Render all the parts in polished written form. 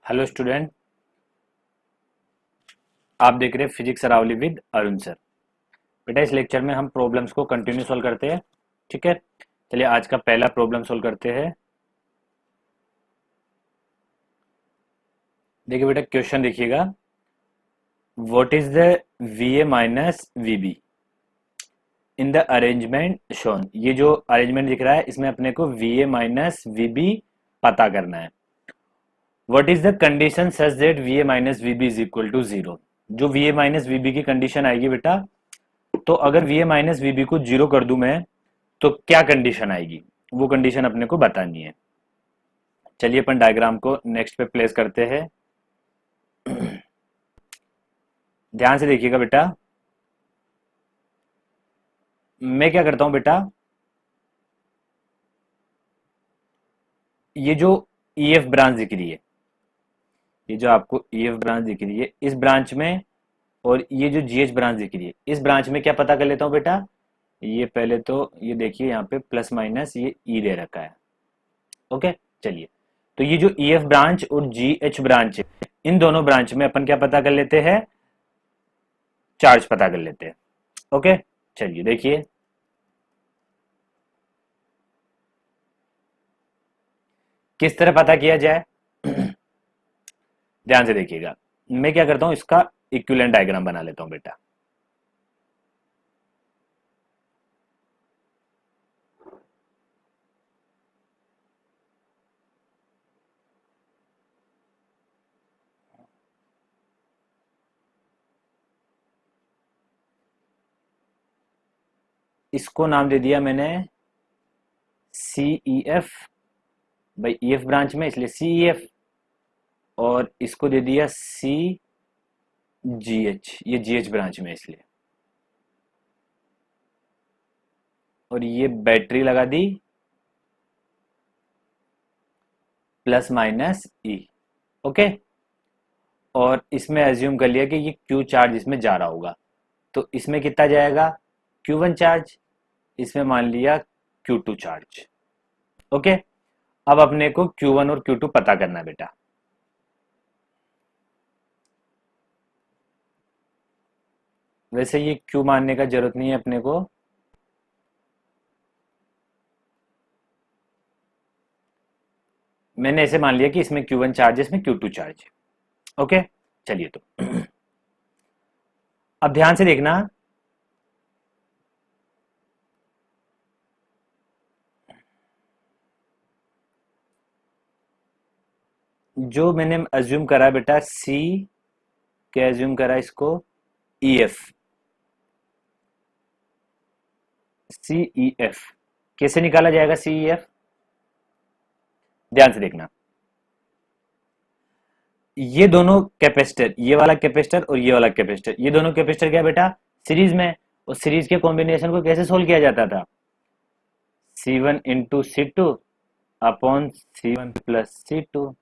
Hello student. आप देख रहे हैं physics Aravali with Arun sir. बेटा इस लेक्चर में हम प्रॉब्लम्स को कंटिन्यू सॉल्व करते हैं। ठीक है, चलिए आज का पहला प्रॉब्लम सॉल्व करते हैं। देखिए बेटा क्वेश्चन देखिएगा, what is the V A minus V B in the arrangement shown. ये जो अरेंजमेंट दिख रहा है इसमें अपने को V A minus V B पता करना है। What is the condition such that V A minus V B is equal to zero. जो V A minus V B की कंडीशन आएगी बेटा, तो अगर V A minus V B को जीरो कर दूं मैं, तो क्या कंडीशन आएगी, वो कंडीशन अपने को बतानी है। चलिए अपन डायग्राम को नेक्स्ट पे प्लेस करते हैं। ध्यान से देखिएगा बेटा, मैं क्या करता हूं बेटा, ये जो ई एफ ब्रांच दिख रही है, ये जो आपको ई एफ ब्रांच दिख रही है, इस ब्रांच में और ये जो जी एच ब्रांच दिख रही है, इस ब्रांच में क्या पता कर लेता हूं बेटा। ये पहले तो ये देखिए यहाँ पे प्लस माइनस ये ई दे रखा है। ओके, चलिए तो ये जो ई एफ ब्रांच और जी एच ब्रांच है, इन दोनों ब्रांच में अपन क्या पता कर लेते हैं, चार्ज पता कर लेते हैं। ओके, चलिए देखिए किस तरह पता किया जाए। ध्यान से देखिएगा, मैं क्या करता हूं, इसका इक्विवेलेंट डायग्राम बना लेता हूं बेटा। इसको नाम दे दिया मैंने सी ई एफ, भाई ई एफ ब्रांच में इसलिए सी ई एफ, और इसको दे दिया सी जी एच, ये जी एच ब्रांच में इसलिए, और ये बैटरी लगा दी प्लस माइनस ई। ओके, और इसमें एज्यूम कर लिया कि ये क्यू चार्ज इसमें जा रहा होगा, तो इसमें कितना जाएगा, क्यू वन चार्ज, इसमें मान लिया क्यू टू चार्ज। ओके, अब अपने को क्यू वन और क्यू टू पता करना है बेटा। वैसे ये क्यू मानने का जरूरत नहीं है अपने को, मैंने ऐसे मान लिया कि इसमें क्यू वन चार्ज है, इसमें क्यू टू चार्ज है। ओके, चलिए तो अब ध्यान से देखना, जो मैंने अज्यूम करा बेटा सी, क्या अज्यूम करा इसको, ई एफ, सी ई एफ कैसे निकाला जाएगा सी ई एफ। ध्यान से देखना, ये दोनों कैपेसिटर, ये वाला कैपेसिटर और ये वाला कैपेसिटर, ये दोनों कैपेसिटर क्या बेटा, सीरीज में, और सीरीज के कॉम्बिनेशन को कैसे सोल्व किया जाता था, C one into C two upon C one plus C two.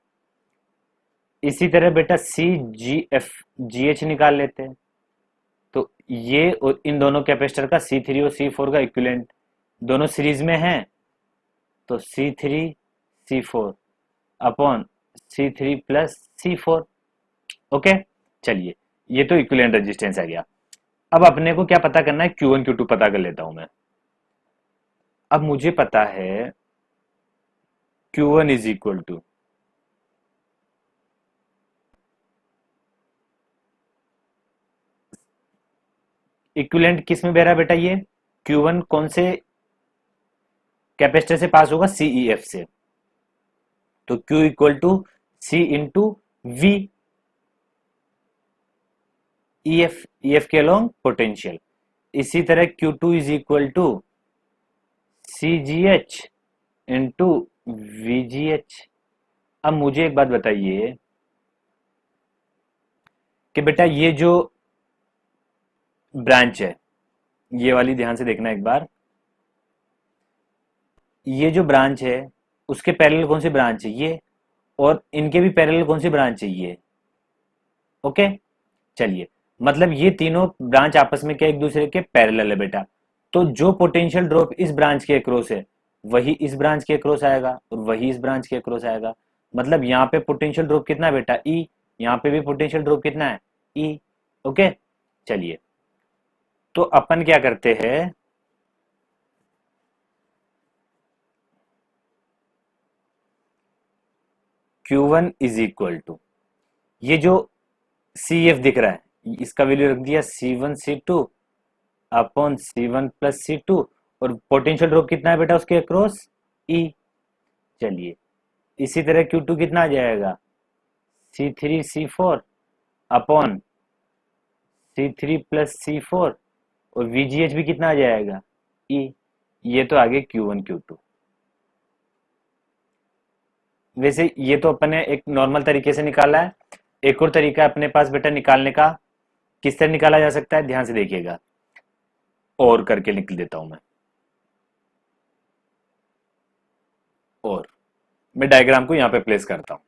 इसी तरह बेटा सी जी एफ, जी एच निकाल लेते हैं, तो ये और इन दोनों कैपेसिटर का सी थ्री और सी फोर का इक्विवेलेंट, दोनों सीरीज में हैं, तो C three C four upon C three plus C four. Okay, चलिए ये तो इक्विवेलेंट रेजिस्टेंस आ गया। अब अपने को क्या पता करना है, क्यू वन क्यू टू पता कर लेता हूं मैं। अब मुझे पता है Q one is equal to, equivalent किस में बह रहा है बेटा, ये क्यू वन कौन से कैपेसिटर से पास होगा, सी ई एफ से, तो Q equal to C into V, E F के अलोंग पोटेंशियल। इसी तरह Q2 is equal to C G H into V G H. अब मुझे एक बात बताइए कि बेटा ये जो ब्रांच है, ये वाली ध्यान से देखना एक बार, ये जो ब्रांच है उसके पैरेलल कौन सी ब्रांच है, ये, और इनके भी पैरेलल कौन सी ब्रांच है, ये। ओके, चलिए मतलब ये तीनों ब्रांच आपस में क्या एक दूसरे के पैरेलल है बेटा, तो जो पोटेंशियल ड्रॉप इस ब्रांच के अक्रॉस है वही इस ब्रांच के अक्रॉस आएगा और वही इस ब्रांच के अक्रॉस आएगा। मतलब यहाँ पे पोटेंशियल ड्रॉप कितना है बेटा, ई, यहाँ पे भी पोटेंशियल ड्रॉप कितना है, ई। ओके, चलिए, तो अपन क्या करते हैं, Q1 इज इक्वल टू, ये जो सी एफ दिख रहा है इसका वैल्यू रख दिया C1 C2 upon C1 plus C2, और पोटेंशियल ड्रॉप कितना है बेटा उसके अक्रॉस, ई। चलिए, इसी तरह Q2 कितना आ जाएगा, C3 C4 upon C3 plus C4, और VGH भी कितना आ जाएगा, ई। ये तो आगे Q1 Q2। वैसे ये तो अपन ने एक नॉर्मल तरीके से निकाला है, एक और तरीका है अपने पास बेटा निकालने का। किस तरह निकाला जा सकता है, ध्यान से देखिएगा, और करके निकल देता हूं मैं। और मैं डायग्राम को यहां पे प्लेस करता हूं।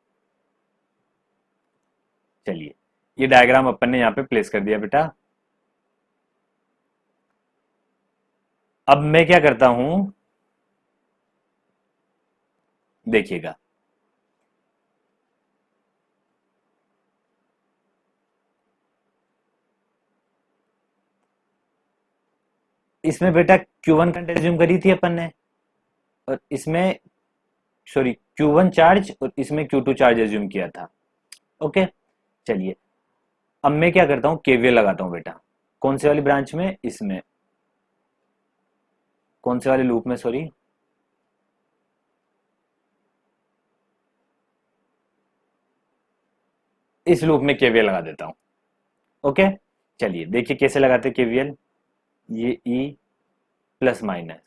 चलिए, ये डायग्राम अपन ने यहां पे प्लेस कर दिया बेटा। अब मैं क्या करता हूं, देखिएगा, इसमें बेटा Q1 करंट एज्यूम करी थी अपन ने, और इसमें सॉरी Q1 चार्ज, और इसमें Q2 चार्ज एज्यूम किया था। ओके, चलिए, अब मैं क्या करता हूं, केवीएल लगाता हूं बेटा। कौन से वाली ब्रांच में, इसमें, कौन से वाले लूप में, सॉरी, इस लूप में केवीएल लगा देता हूं। ओके, चलिए देखिए कैसे लगाते हैं केवीएल। ये E plus minus,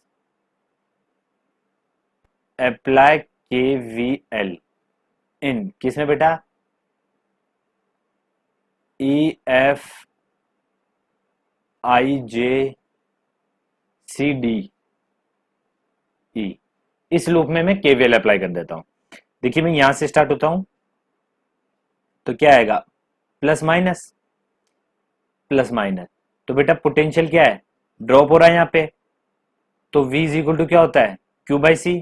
apply KVL in किसमें बेटा, E F I J C D E, इस लूप में मैं केवीएल अप्लाई कर देता हूं। देखिए, मैं यहां से स्टार्ट होता हूं तो क्या आएगा, प्लस माइनस, प्लस माइनस, तो बेटा पोटेंशियल क्या है, ड्रॉप हो रहा है यहाँ पे, तो V इज इक्वल टू क्या होता है, Q बाई सी।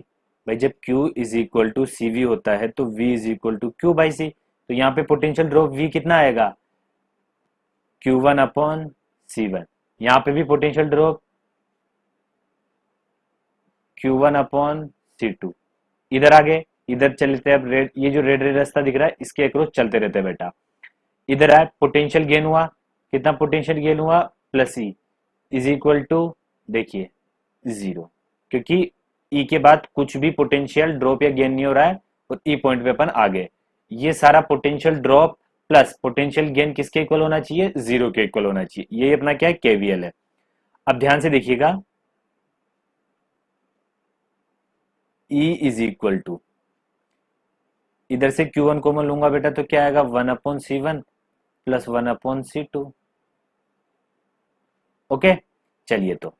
भाई जब Q is equal to C V होता है तो V is equal to Q by C, तो यहाँ पे पोटेंशियल ड्रॉप V कितना आएगा, Q1 अपॉन C1। यहाँ पे भी potential drop Q1 upon C2। इधर आगे, इधर चलते हैं अब, रेड, ये जो रेड रेड रास्ता दिख रहा है इसके अक्रॉस चलते रहते हैं बेटा। इधर आए, पोटेंशियल गेन हुआ, कितना पोटेंशियल गेन हुआ, plus E is equal to, देखिए, जीरो, क्योंकि ई के बाद कुछ भी पोटेंशियल ड्रॉप या गेन नहीं हो रहा है, और ई पॉइंट पे अपन आ गए। ये सारा potential drop plus potential gain किसके इक्वल होना चाहिए, जीरो के इक्वल होना चाहिए। ये अपना क्या है, केवीएल है। अब ध्यान से देखिएगा, ई इज इक्वल टू, इधर से Q1 कॉमन लूंगा बेटा तो क्या आएगा, 1/C1 प्लस 1/C2। ओके, चलिए, तो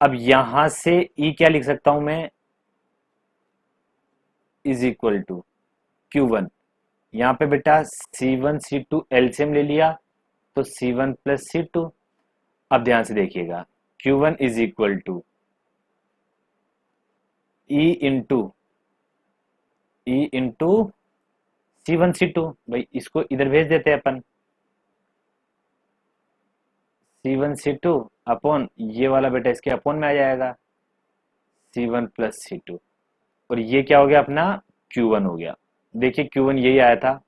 अब यहां से E क्या लिख सकता हूं मैं, इज इक्वल टू Q1, यहाँ पे बेटा C1 C2 एलसीएम ले लिया तो C1 प्लस C2। अब ध्यान से देखिएगा, Q1 is equal to E into C1 C2। भाई इसको इधर भेज देते हैं अपन, C1 C2 अपॉन ये वाला बेटा इसके अपॉन में आ जाएगा, C1 प्लस C2, और ये क्या हो गया अपना, Q1 हो गया। देखिए Q1 यही आया था।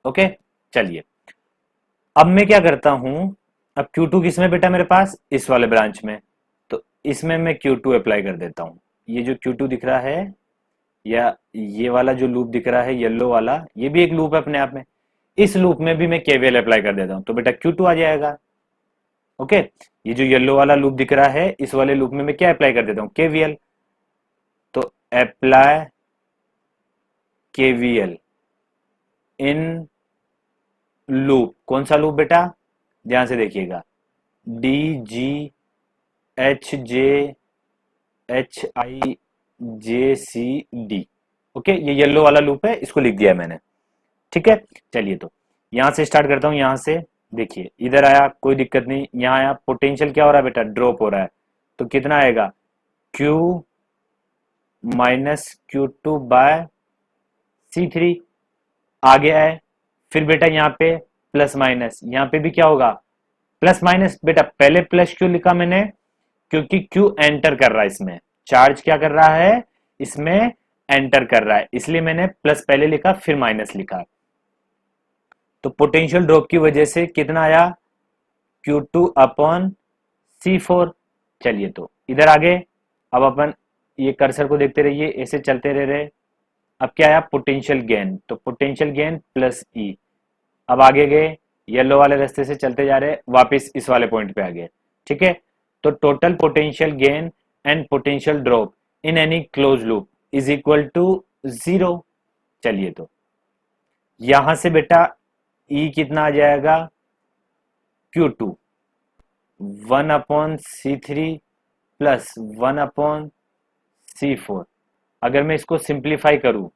ओके, चलिए, अब मैं क्या करता हूं, अब Q2 किसमें बेटा मेरे पास, इस वाले ब्रांच में, तो इसमें मैं Q2 अप्लाई कर देता हूं। ये जो Q2 दिख रहा है, या ये वाला जो लूप दिख रहा है येलो वाला, ये भी एक लूप है अपने आप में, इस लूप में भी मैं केवीएल अप्लाई कर देता हूं तो बेटा Q2 आ जाएगा। ओके, ये जो येलो वाला लूप दिख रहा है इस वाले लूप में मैं क्या अप्लाई कर देता हूं, केवीएल, तो अप्लाई केवीएल इन लूप, कौन सा लूप बेटा, ध्यान से देखिएगा, D G H J H I J C D. Okay, ये येलो वाला लूप है, इसको लिख दिया मैंने। ठीक है, चलिए तो यहां से स्टार्ट करता हूं। यहां से देखिए, इधर आया कोई दिक्कत नहीं, यहां आया पोटेंशियल क्या हो रहा है बेटा, ड्रॉप हो रहा है। तो कितना आएगा, Q माइनस Q2/C3। आगे आए, फिर बेटा यहाँ पे प्लस माइनस, यहाँ पे भी क्या होगा, प्लस माइनस। बेटा पहले प्लस क्यों लिखा मैंने, क्योंकि Q एंटर कर रहा है इसमें, चार्ज क्या कर रहा है इसमें, एंटर कर रहा है, इसलिए मैंने प्लस पहले लिखा फिर माइनस लिखा। तो पोटेंशियल ड्रॉप की वजह से कितना आया, Q2/C4। चलिए तो इधर आगे, अब अपन ये कर्सर को देखते रहिए, ऐसे चलते रह रहे। अब क्या आया, पोटेंशियल गेन, तो पोटेंशियल गेन प्लस ई। अब आगे गए, येलो वाले रास्ते से चलते जा रहे, वापस इस वाले पॉइंट पे आ गए। ठीक है, तो total potential gain and potential drop in any close loop is equal to 0। चलिए तो यहां से बेटा ई कितना आ जाएगा, Q2 1/C3 प्लस 1/C4। अगर मैं इसको सिंप्लीफाई करूं,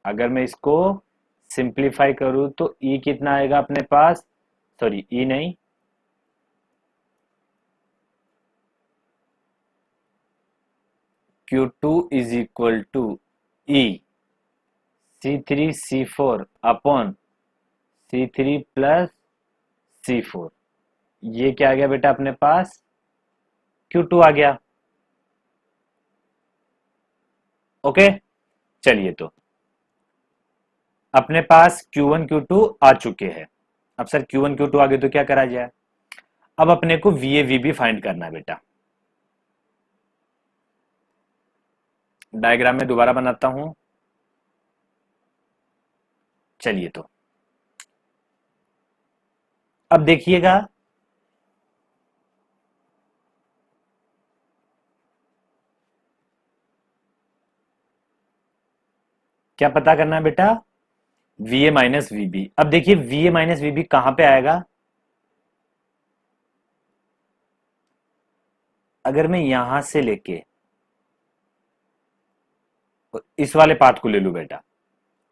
अगर मैं इसको सिंप्लीफाई करूं तो ई कितना आएगा अपने पास, सॉरी ई नहीं, Q2 is equal to E C3 C4 upon C3 plus C4। ये क्या आ गया बेटा अपने पास, Q2 आ गया। ओके, चलिए तो अपने पास Q1 Q2 आ चुके हैं। अब सर Q1 Q2 आ गए तो क्या करा जाए, अब अपने को VA VB फाइंड करना है बेटा। डायग्राम में दोबारा बनाता हूं, चलिए तो अब देखिएगा, क्या पता करना है बेटा, VA माइनस VB। अब देखिए VA माइनस VB कहां पे आएगा, अगर मैं यहां से लेके इस वाले पाथ को ले लू बेटा,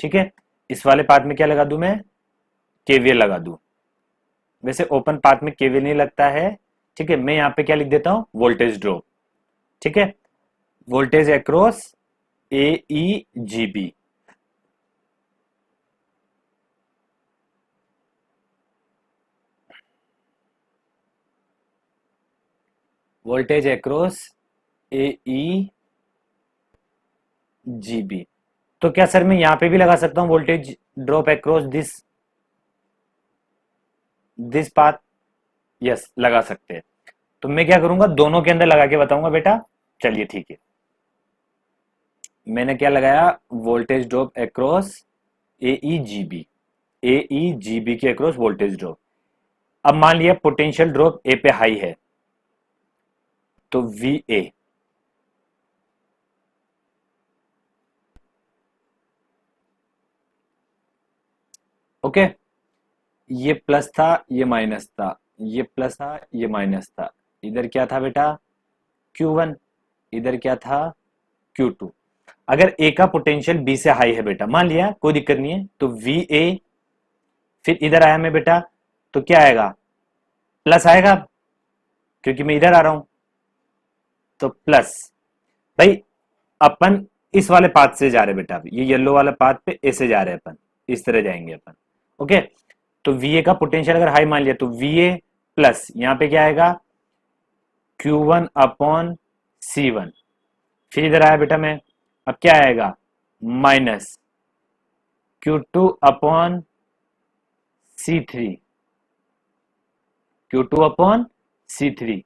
ठीक है, इस वाले पाथ में क्या लगा दूं मैं, केवीएल लगा दूं। वैसे ओपन पाथ में केवीएल नहीं लगता है, ठीक है, मैं यहां पे क्या लिख देता हूं, वोल्टेज ड्रॉप। ठीक है, voltage across AEGB। Voltage across AEGB। तो क्या सर मैं यहां पे भी लगा सकता हूं voltage drop across this this path, yes लगा सकते हैं। तो मैं क्या करूंगा, दोनों के अंदर लगा के बताऊंगा बेटा। चलिए ठीक है, मैंने क्या लगाया, voltage drop across AEGB, AEGB के अक्रॉस वोल्टेज ड्रॉप। अब मान लिया पोटेंशियल ड्रॉप ए पे हाई है, तो VA, ओके, ये प्लस था ये माइनस था, ये प्लस था ये माइनस था, इधर क्या था बेटा Q1, इधर क्या था Q2। अगर A का पोटेंशियल B से हाई है बेटा, मान लिया कोई दिक्कत नहीं है, तो VA, फिर इधर आया मैं बेटा, तो क्या आएगा, प्लस आएगा, क्योंकि मैं इधर आ रहा हूं, तो प्लस। भाई अपन इस वाले पाथ से जा रहे बेटा, अभी ये येलो वाला पाथ पे ऐसे जा रहे हैं अपन, इस तरह जाएंगे अपन। ओके, तो VA का पोटेंशियल अगर हाई मान लिया तो VA प्लस यहां पे क्या आएगा, Q1/C1। फिर इधर आया बेटा मैं, अब क्या आएगा, minus Q2/C3, Q2/C3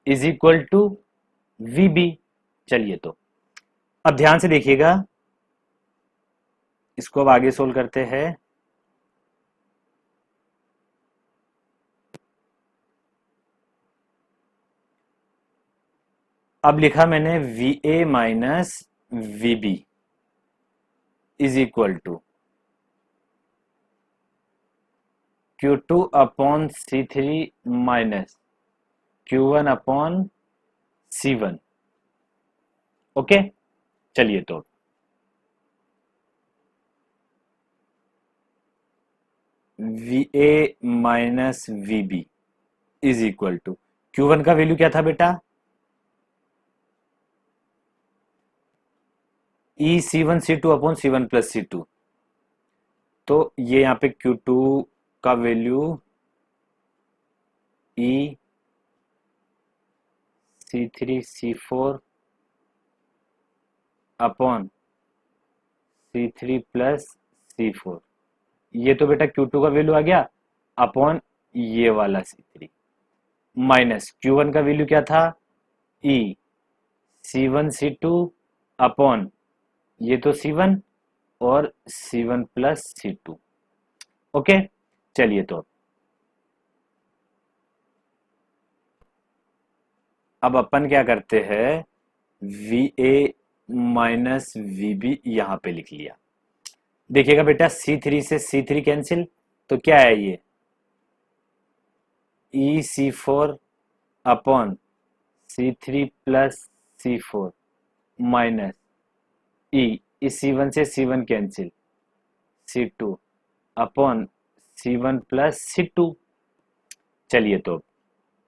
is equal to VB। चलिए तो अब ध्यान से देखिएगा, इसको अब आगे सोल्व करते हैं। अब लिखा मैंने VA minus VB is equal to Q2/C3 minus Q1/C1। Okay, चलिए तो VA minus VB is equal to Q1 का वैल्यू क्या था बेटा, ई C1 C2 upon C1 plus C2। तो ये यहाँ पे Q2 का वैल्यू ई C3 C4 upon C3 plus C4, ये तो बेटा Q2 का वैल्यू आ गया अपॉन ये वाला C3 माइनस Q1 का वैल्यू क्या था, ई C1 C2 अपॉन ये तो C1 और C1 प्लस C2। ओके, चलिए तो अब अपन क्या करते हैं, VA माइनस VB यहां पे लिख लिया। देखिएगा बेटा C3 से C3 कैंसिल, तो क्या है ये E C4 upon C3 plus C4 minus E, इस C1 से C1 cancel, C2 upon C1 plus C2। चलिए तो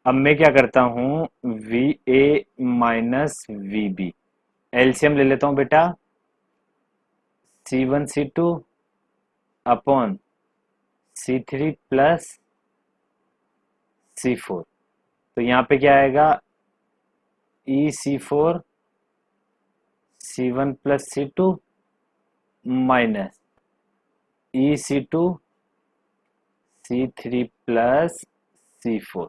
अब मैं क्या करता हूं, VA माइनस VB एलसीएम ले लेता हूं बेटा, C1 C2 upon C3 plus C4। तो यहाँ पे क्या आएगा, E C4 C1 plus C2 minus E C2 C3 plus C4।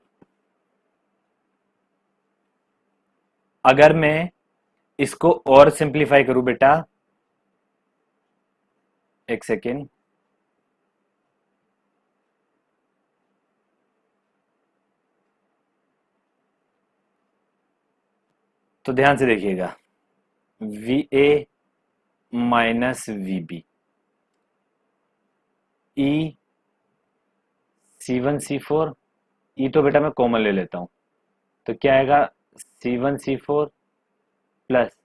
अगर मैं इसको और सिंप्लीफाई करूं बेटा, एक सेकेंड, तो ध्यान से देखिएगा, VA माइनस VB ई C1 C4, ई तो बेटा मैं कॉमन ले लेता हूं, तो क्या आएगा C1 C4 plus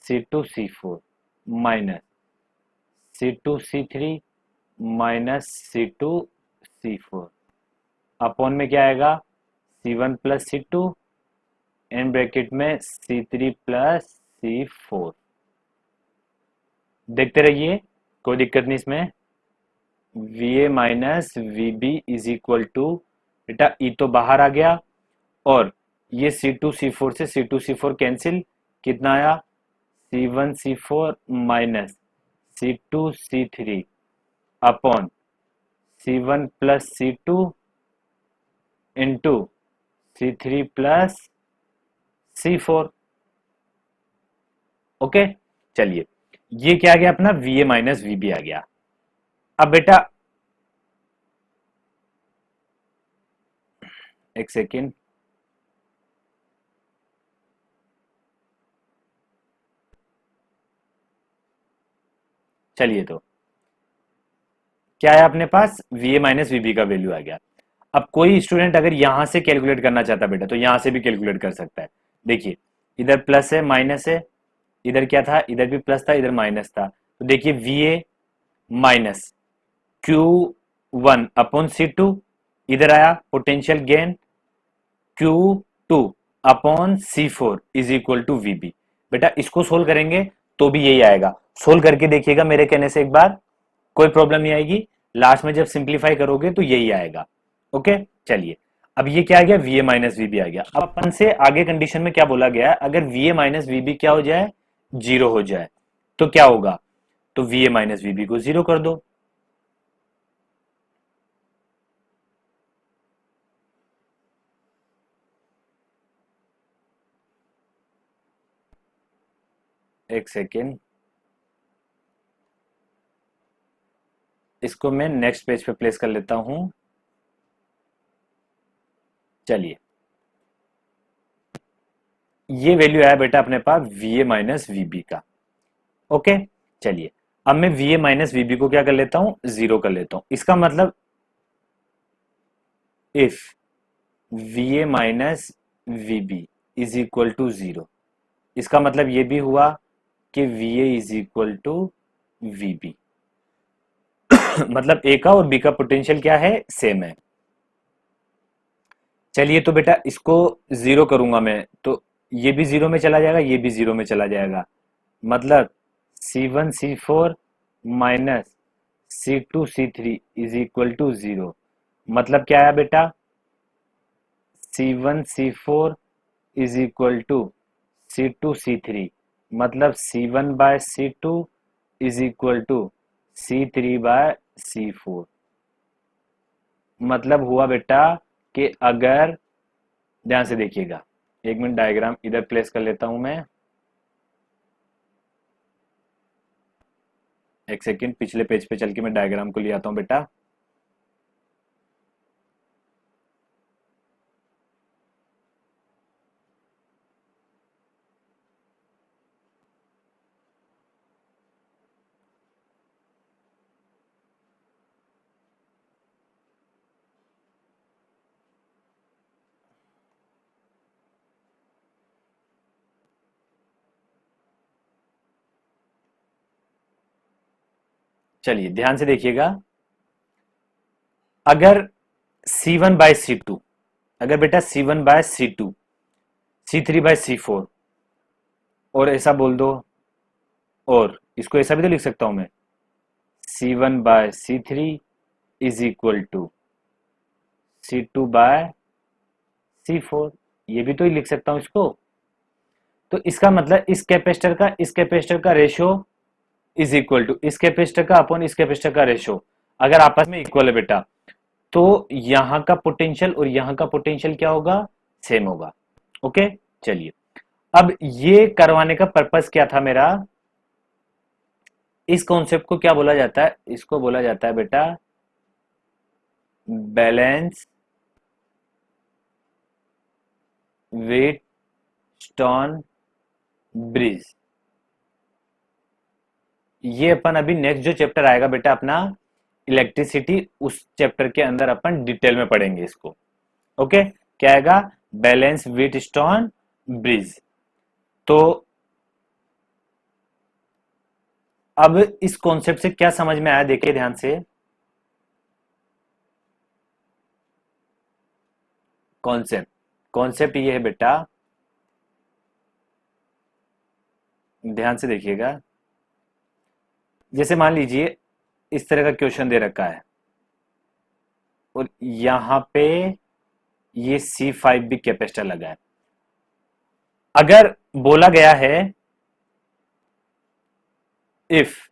C2 C4 minus C2 C3 minus C2 C4 upon में क्या आएगा C1 plus C2 and bracket में C3 प्लस C4। देखते रहिए, कोई दिक्कत नहीं इसमें। VA minus VB is equal to, बेटा ई तो बाहर आ गया और ये C2 C4 से C2 C4 कैंसिल, कितना आया C1 C4 minus C2 C3 upon C1 plus C2 into C3 plus C4। Okay, चलिए ये क्या आ गया अपना, VA माइनस VB आ गया। अब बेटा एक सेकेंड, चलिए तो क्या है अपने पास, VA माइनस VB का वैल्यू आ गया। अब कोई स्टूडेंट अगर यहां से कैलकुलेट करना चाहता बेटा, तो यहां से भी कैलकुलेट कर सकता है। देखिए इधर प्लस है माइनस है, इधर क्या था, इधर भी प्लस था इधर माइनस था, तो देखिए VA minus Q1 upon C2, इधर आया potential gain Q2 upon C4 is equal to VB। बेटा इसको सोल्व करेंगे तो भी यही आएगा, सोल्व करके देखिएगा मेरे कहने से एक बार, कोई प्रॉब्लम नहीं आएगी, लास्ट में जब सिंप्लीफाई करोगे तो यही आएगा। ओके, चलिए अब ये क्या आ गया, VA माइनस VB आ गया। अब अपन से आगे कंडीशन में क्या बोला गया है, अगर VA माइनस VB क्या हो जाए, जीरो हो जाए, तो क्या होगा, तो VA माइनस VB को जीरो कर दो। एक सेकेंड, इसको मैं नेक्स्ट पेज पे प्लेस कर लेता हूं। चलिए ये वैल्यू आया बेटा अपने पास VA माइनस VB का। ओके, चलिए अब मैं VA माइनस VB को क्या कर लेता हूं, जीरो कर लेता हूं। इसका मतलब if VA minus VB is equal to zero, इसका मतलब ये भी हुआ कि VA is equal to VB। मतलब ए का और बी का पोटेंशियल क्या है, सेम है। चलिए तो बेटा इसको जीरो करूंगा मैं, तो ये भी जीरो में चला जाएगा, ये भी जीरो में चला जाएगा। मतलब C1 C4 minus C2 C3 is equal to zero. मतलब क्या आया बेटा, C1 C4 is equal to C2 C3। मतलब C1/C2 is equal to C3/C4। मतलब हुआ बेटा कि अगर, ध्यान से देखिएगा, एक मिनट डायग्राम इधर प्लेस कर लेता हूं मैं। एक सेकंड, पिछले पेज पे चल के मैं डायग्राम को ले आता हूं बेटा। चलिए ध्यान से देखिएगा, अगर C1/C2, अगर बेटा C1/C2, C3/C4, और ऐसा बोल दो, और इसको ऐसा भी तो लिख सकता हूं मैं, C1/C3 is equal to C2/C4, ये भी तो लिख सकता हूं इसको। तो इसका मतलब इस कैपेसिटर का रेशियो इज इक्वल टू इस कैपेसिटर का अपॉन इस कैपेसिटर का रेशियो, अगर आपस में इक्वल है बेटा, तो यहां का पोटेंशियल और यहां का पोटेंशियल क्या होगा, सेम होगा। ओके, चलिए अब ये करवाने का पर्पस क्या था मेरा, इस कॉन्सेप्ट को क्या बोला जाता है, इसको बोला जाता है बेटा बैलेंस वेट स्टोन ब्रिज। ये अपन अभी नेक्स्ट जो चैप्टर आएगा बेटा अपना इलेक्ट्रिसिटी, उस चैप्टर के अंदर अपन डिटेल में पढ़ेंगे इसको। ओके, क्या आएगा, बैलेंस व्हीटस्टोन ब्रिज। तो अब इस कॉन्सेप्ट से क्या समझ में आया, देखिए ध्यान से। कॉन्सेप्ट कॉन्सेप्ट ये है बेटा, ध्यान से देखिएगा। जैसे मान लीजिए इस तरह का क्वेश्चन दे रखा है, और यहां पे ये C5 भी कैपेसिटर लगा है। अगर बोला गया है इफ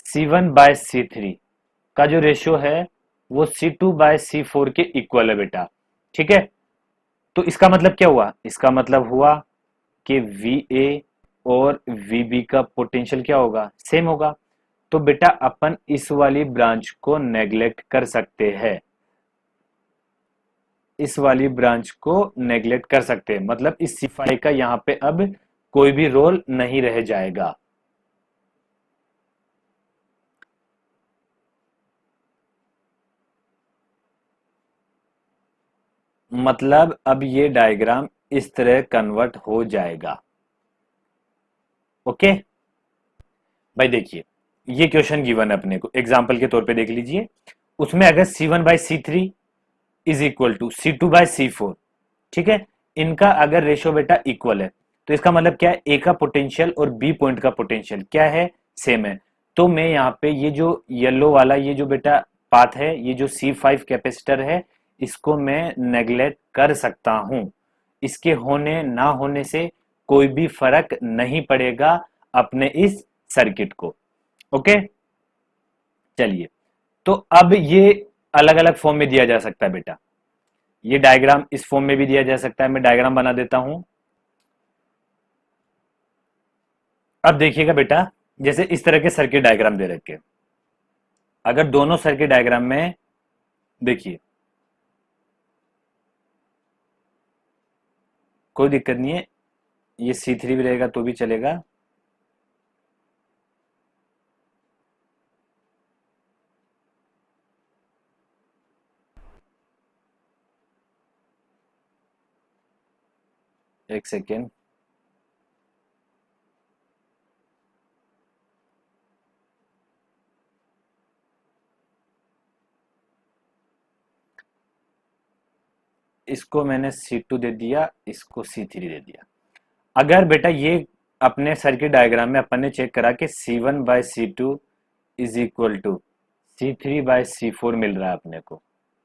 C1/C3 का जो रेशियो है वो C2/C4 के इक्वल है बेटा, ठीक है, तो इसका मतलब क्या हुआ, इसका मतलब हुआ कि VA और VB का पोटेंशियल क्या होगा, सेम होगा। तो बेटा अपन इस वाली ब्रांच को नेग्लेक्ट कर सकते हैं, इस वाली ब्रांच को नेग्लेक्ट कर सकते हैं, मतलब इस C5 का यहां पे अब कोई भी रोल नहीं रह जाएगा। मतलब अब ये डायग्राम इस तरह कन्वर्ट हो जाएगा। ओके भाई, देखिए ये क्वेश्चन गिवन है अपने को, एग्जाम्पल के तौर पे देख लीजिए। उसमें अगर C1/C3 is equal to C2/C4, ठीक है, इनका अगर रेशियो बेटा इक्वल है, तो इसका मतलब क्या है, ए का पोटेंशियल और बी पॉइंट का पोटेंशियल क्या है, सेम है। तो मैं यहाँ पे ये जो येलो वाला ये जो बेटा पाथ है, ये जो C5 कैपेसिटर है, इसको मैं नेग्लेक्ट कर सकता हूं। इसके होने ना होने से कोई भी फर्क नहीं पड़ेगा अपने इस सर्किट को। ओके, चलिए, तो अब ये अलग अलग फॉर्म में दिया जा सकता है बेटा, ये डायग्राम इस फॉर्म में भी दिया जा सकता है, मैं डायग्राम बना देता हूं। अब देखिएगा बेटा, जैसे इस तरह के सर्किट डायग्राम दे रखे, अगर दोनों सर्किट डायग्राम में देखिए, कोई दिक्कत नहीं है, ये C3 भी रहेगा तो भी चलेगा। एक सेकेंड, इसको मैंने C2 दे दिया, इसको C3 दे दिया। अगर बेटा ये अपने सर्किट डायग्राम में अपन ने चेक करा कि C1/C2 is equal to C3/C4 मिल रहा है अपने को,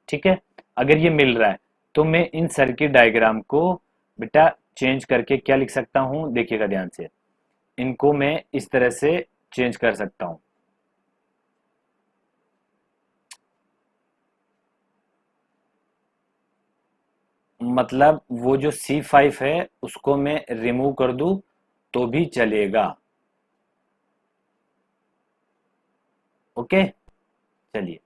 ठीक है। अगर ये मिल रहा है तो मैं इन सर्किट डायग्राम को बेटा चेंज करके क्या लिख सकता हूं, देखिएगा ध्यान से, इनको मैं इस तरह से चेंज कर सकता हूं। मतलब वो जो C5 है उसको मैं रिमूव कर दूं तो भी चलेगा। ओके, चलिए,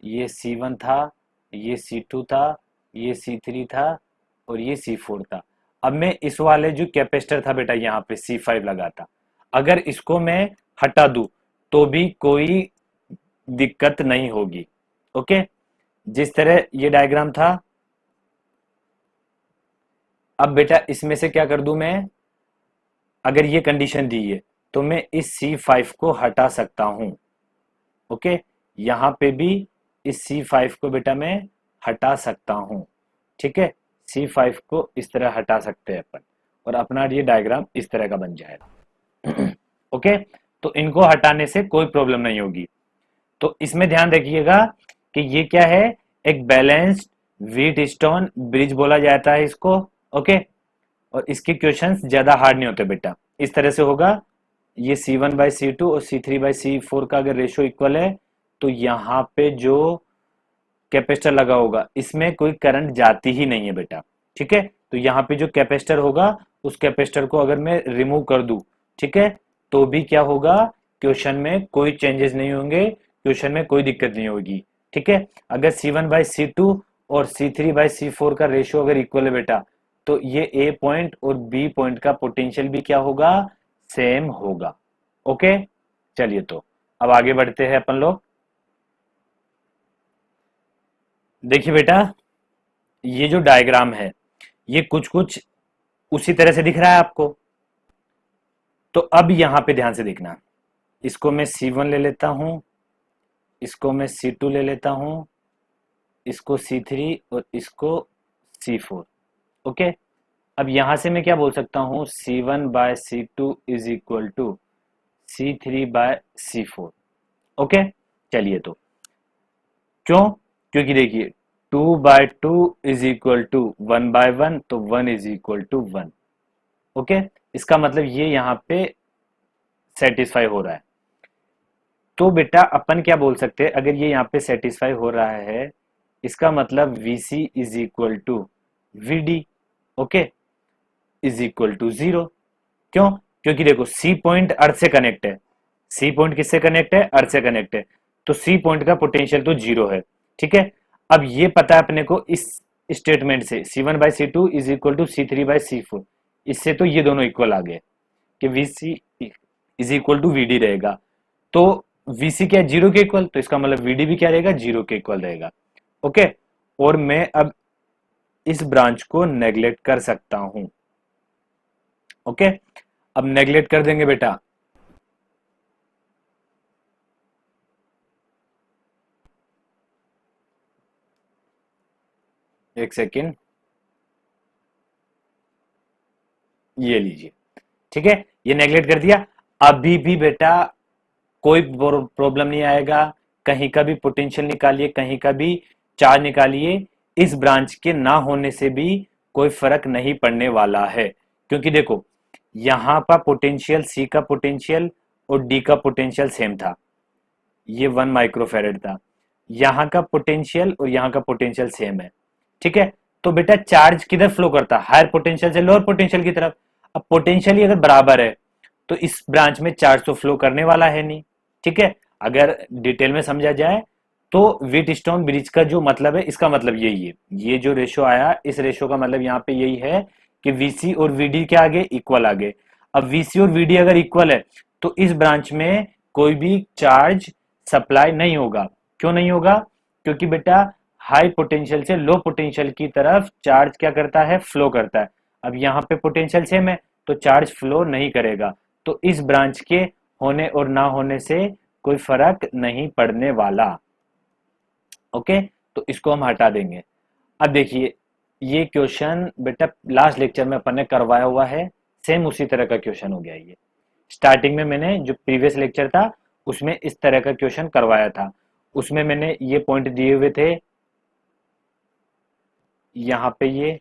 ये C1 था, ये C2 था, ये C3 था और ये C4 था। अब मैं इस वाले जो कैपेसिटर था बेटा यहाँ पे C5 लगा था, अगर इसको मैं हटा दूं तो भी कोई दिक्कत नहीं होगी। ओके, जिस तरह ये डायग्राम था, अब बेटा इसमें से क्या कर दूं मैं, अगर ये कंडीशन दी है तो मैं इस C5 को हटा सकता हूं। ओके, यहां पे भी इस C5 को बेटा मैं हटा सकता हूं, ठीक है। C5 को इस तरह हटा सकते हैं अपन और अपना ये डायग्राम इस तरह का बन जाएगा। ओके, तो इनको हटाने से कोई प्रॉब्लम नहीं होगी। तो इसमें ध्यान रखिएगा कि ये क्या है, एक बैलेंस्ड व्हीट स्टोन ब्रिज बोला जाता है इसको। ओके, और इसके क्वेश्चंस ज्यादा हार्ड नहीं होते बेटा। इस तरह से होगा, ये C1/C2 और C3/C4 का अगर रेशो इक्वल है तो यहाँ पे जो कैपेसिटर लगा होगा इसमें कोई करंट जाती ही नहीं है बेटा, ठीक है। तो यहाँ पे जो कैपेसिटर होगा उस कैपेसिटर को अगर मैं रिमूव कर दूं, ठीक है, तो भी क्या होगा, क्वेश्चन में कोई चेंजेस नहीं होंगे, क्वेश्चन में कोई दिक्कत नहीं होगी, ठीक है। अगर C1/C2 और C3/C4 का रेशियो अगर इक्वल है बेटा तो ये ए पॉइंट और बी पॉइंट का पोटेंशियल भी क्या होगा, सेम होगा। ओके, चलिए तो अब आगे बढ़ते हैं अपन लोग। देखिए बेटा, ये जो डायग्राम है ये कुछ कुछ उसी तरह से दिख रहा है आपको। तो अब यहां पे ध्यान से देखना, इसको मैं C1 ले लेता हूं, इसको मैं C2 ले लेता हूं, इसको C3 और इसको C4। ओके, अब यहां से मैं क्या बोल सकता हूं, C1/C2 is equal to C3/C4। Okay, चलिए तो, क्यों, क्योंकि देखिए 2/2 इज इक्वल टू 1/1, तो 1 इज इक्वल टू 1। ओके, इसका मतलब ये यहाँ पे सेटिस्फाई हो रहा है। तो बेटा अपन क्या बोल सकते हैं, अगर ये यहाँ पे सेटिस्फाई हो रहा है इसका मतलब VC is equal to VD, okay, is equal to 0। क्यों, क्योंकि देखो C पॉइंट अर्थ से कनेक्ट है, C पॉइंट किससे कनेक्ट है, अर्थ से कनेक्ट है, तो C पॉइंट का पोटेंशियल तो 0 है, ठीक है। अब ये पता है अपने को इस स्टेटमेंट से C1/C2 is equal to C3/C4, इससे तो ये दोनों इक्वल आ गए कि VC is equal to VD रहेगा। तो VC क्या है, 0 के इक्वल, तो इसका मतलब VD भी क्या रहेगा, 0 के इक्वल रहेगा। ओके, और मैं अब इस ब्रांच को नेग्लेक्ट कर सकता हूं। ओके, अब नेग्लेक्ट कर देंगे बेटा, एक सेकेंड, ये लीजिए, ठीक है, ये नेग्लेक्ट कर दिया। अभी भी बेटा कोई प्रॉब्लम नहीं आएगा, कहीं का भी पोटेंशियल निकालिए, कहीं का भी चार्ज निकालिए, इस ब्रांच के ना होने से भी कोई फर्क नहीं पड़ने वाला है। क्योंकि देखो यहां पर पोटेंशियल, सी का पोटेंशियल और डी का पोटेंशियल सेम था, ये 1 माइक्रोफेरेड था, यहाँ का पोटेंशियल और यहाँ का पोटेंशियल सेम है, ठीक है। तो बेटा चार्ज किधर फ्लो करता है, हायर पोटेंशियल से लोअर पोटेंशियल की तरफ। अब पोटेंशियल ही अगर बराबर है तो इस ब्रांच में चार्ज तो फ्लो करने वाला है नहीं, ठीक है। अगर डिटेल में समझा जाए तो व्हीटस्टोन ब्रिज का जो मतलब है, इसका मतलब यही है, ये जो रेशो आया इस रेशो का मतलब यहाँ पे यही है कि VC और VD के आगे इक्वल आ गए। अब VC और VD अगर इक्वल है तो इस ब्रांच में कोई भी चार्ज सप्लाई नहीं होगा। क्यों नहीं होगा, क्योंकि बेटा हाई पोटेंशियल से लो पोटेंशियल की तरफ चार्ज क्या करता है, फ्लो करता है। अब यहाँ पे पोटेंशियल सेम है तो चार्ज फ्लो नहीं करेगा, तो इस ब्रांच के होने और ना होने से कोई फर्क नहीं पड़ने वाला। ओके, तो इसको हम हटा देंगे। अब देखिए ये क्वेश्चन बेटा लास्ट लेक्चर में अपन ने करवाया हुआ है, सेम उसी तरह का क्वेश्चन हो गया ये। स्टार्टिंग में मैंने जो प्रीवियस लेक्चर था उसमें इस तरह का क्वेश्चन करवाया था, उसमें मैंने ये पॉइंट दिए हुए थे, यहाँ पे ये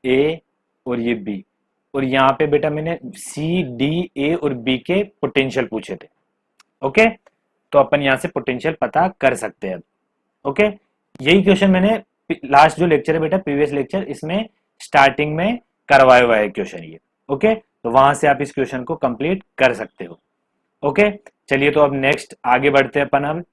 ए और ये बी, और यहाँ पे बेटा मैंने सी डी ए और बी के पोटेंशियल पूछे थे। ओके, तो अपन यहाँ से पोटेंशियल पता कर सकते हैं। ओके, यही क्वेश्चन मैंने लास्ट जो लेक्चर है बेटा प्रीवियस लेक्चर, इसमें स्टार्टिंग में करवाया हुआ है क्वेश्चन ये। ओके, तो वहां से आप इस क्वेश्चन को कंप्लीट कर सकते हो। ओके, चलिए तो अब नेक्स्ट आगे बढ़ते हैं अपन। हम